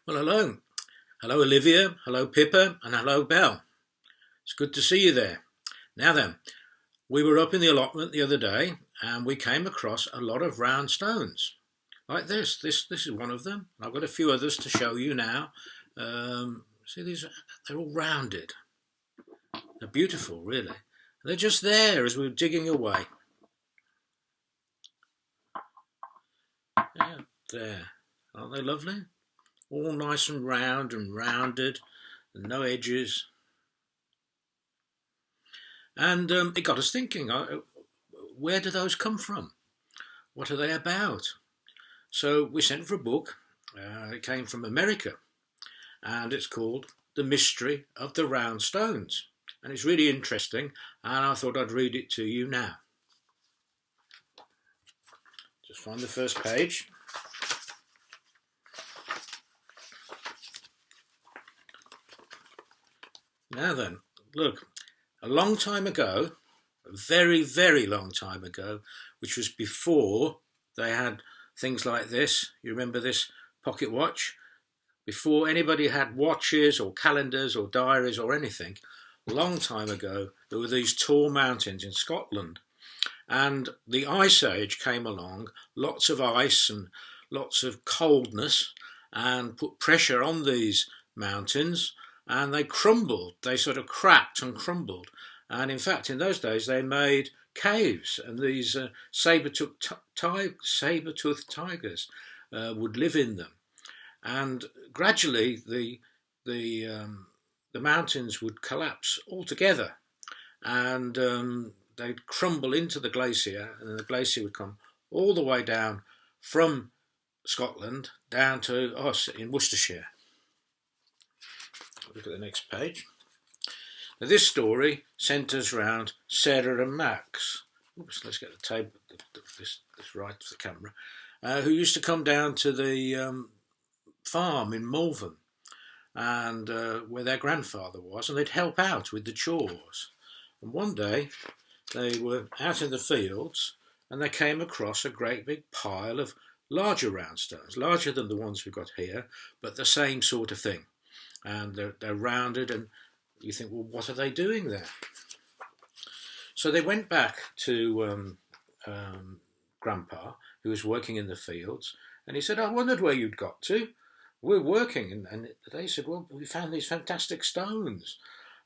Well, hello. Hello, Olivia. Hello, Pippa. And hello, Belle. It's good to see you there. Now then, we were up in the allotment the other day and we came across a lot of round stones. Like this. This is one of them. I've got a few others to show you now. See, they're all rounded. They're beautiful, really. They're just there as we were digging away. Yeah, there. Aren't they lovely? All nice and round and rounded and no edges. And it got us thinking, where do those come from? What are they about? So we sent for a book. It came from America and it's called The Mystery of the Round Stones. And it's really interesting and I thought I'd read it to you now. Just find the first page. Now then, look, a long time ago, a very, very long time ago, which was before they had things like this. You remember this pocket watch? Before anybody had watches or calendars or diaries or anything, a long time ago, there were these tall mountains in Scotland. And the Ice Age came along, lots of ice and lots of coldness, and put pressure on these mountains, and they crumbled. They sort of cracked and crumbled. And in fact, in those days, they made caves, and these saber-toothed tigers would live in them. And gradually, the mountains would collapse altogether, and they'd crumble into the glacier, and the glacier would come all the way down from Scotland down to us in Worcestershire. Look at the next page. Now, this story centres around Sarah and Max. Oops, let's get the table, this right to the camera. Who used to come down to the farm in Malvern, and where their grandfather was, and they'd help out with the chores. And one day they were out in the fields, and they came across a great big pile of larger round stones, larger than the ones we've got here, but the same sort of thing. And they're rounded, and you think, well, what are they doing there? So they went back to Grandpa, who was working in the fields, and he said, I wondered where you'd got to. We're working. And they said, well, we found these fantastic stones.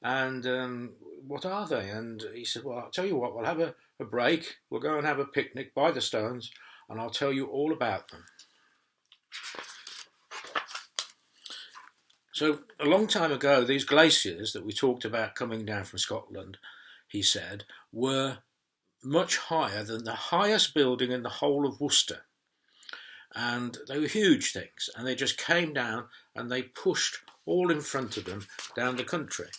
And what are they? And he said, well, I'll tell you what, we'll have a break. We'll go and have a picnic by the stones, and I'll tell you all about them. So a long time ago, these glaciers that we talked about coming down from Scotland, he said, were much higher than the highest building in the whole of Worcester. And they were huge things, and they just came down and they pushed all in front of them down the country.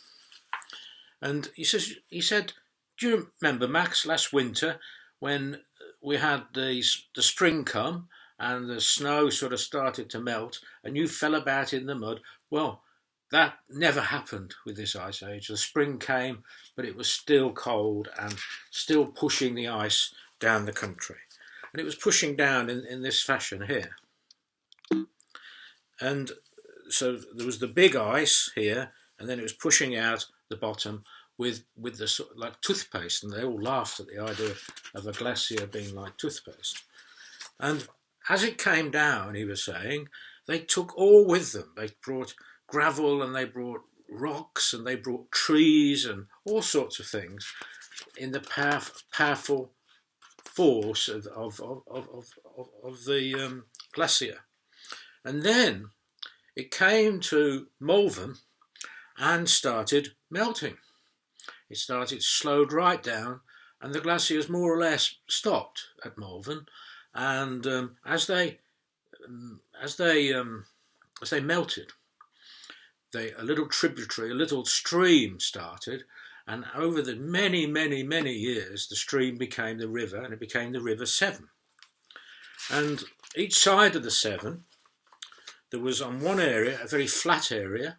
And he said, do you remember, Max, last winter when we had the spring come and the snow sort of started to melt and you fell about in the mud? Well, that never happened with this ice age. The spring came, but it was still cold and still pushing the ice down the country. And it was pushing down in this fashion here. And so there was the big ice here, and then it was pushing out the bottom with the sort of like toothpaste, and they all laughed at the idea of a glacier being like toothpaste. And as it came down, he was saying, they took all with them. They brought gravel, and they brought rocks, and they brought trees, and all sorts of things in the powerful force of the glacier. And then it came to Malvern and started melting. It slowed right down, and the glaciers more or less stopped at Malvern. And as they melted, a little tributary, a little stream started, and over the many, many, many years, the stream became the river, and it became the River Severn. And each side of the Severn, there was on one area a very flat area,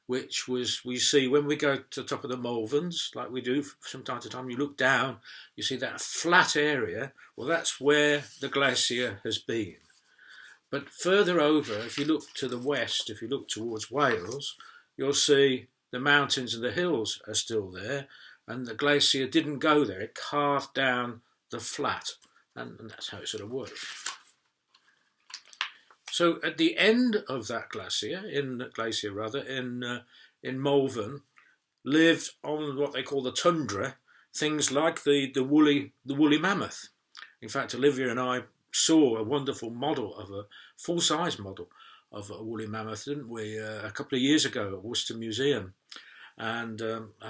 which was, we see when we go to the top of the Malverns, like we do from time to time, you look down, you see that flat area. Well, that's where the glacier has been. But further over, if you look to the west, if you look towards Wales, you'll see the mountains and the hills are still there, and the glacier didn't go there. It carved down the flat, and that's how it sort of works. So at the end of that glacier, in Malvern, lived on what they call the tundra things like the woolly mammoth. In fact, Olivia and I saw a wonderful model of a full-size model of a woolly mammoth, didn't we, a couple of years ago at Worcester Museum, and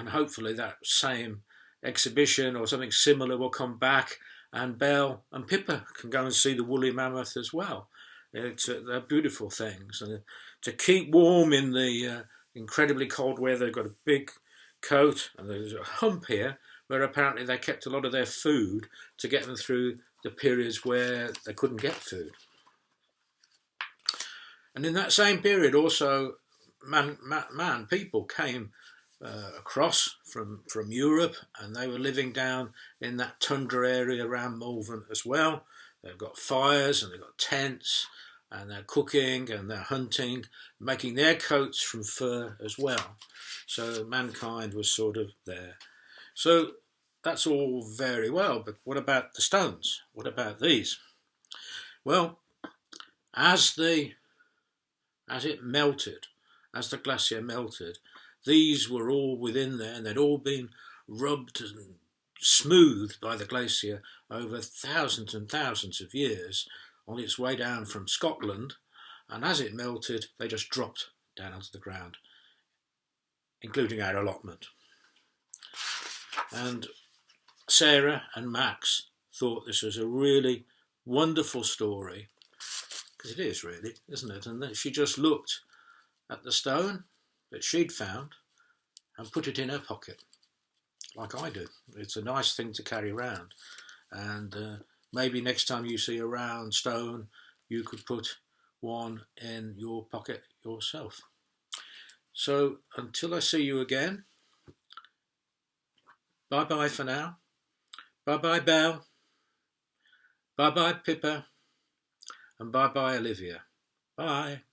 hopefully that same exhibition or something similar will come back, and Belle and Pippa can go and see the woolly mammoth as well. They're beautiful things, and to keep warm in the incredibly cold weather, they've got a big coat, and there's a hump here where apparently they kept a lot of their food to get them through the periods where they couldn't get food. And in that same period also people came across from Europe, and they were living down in that tundra area around Malvern as well. They've got fires and they've got tents, and they're cooking and they're hunting, making their coats from fur as well. So mankind was sort of there. So that's all very well, but what about the stones? What about these? Well, as it melted, as the glacier melted, these were all within there, and they'd all been rubbed and smoothed by the glacier over thousands and thousands of years on its way down from Scotland, and as it melted, they just dropped down onto the ground, including our allotment. And Sarah and Max thought this was a really wonderful story, because it is really, isn't it? And that she just looked at the stone that she'd found and put it in her pocket, like I do. It's a nice thing to carry around, and maybe next time you see a round stone, you could put one in your pocket yourself. So until I see you again, bye-bye for now. Bye-bye, Belle. Bye-bye, Pippa. And bye-bye, Olivia. Bye.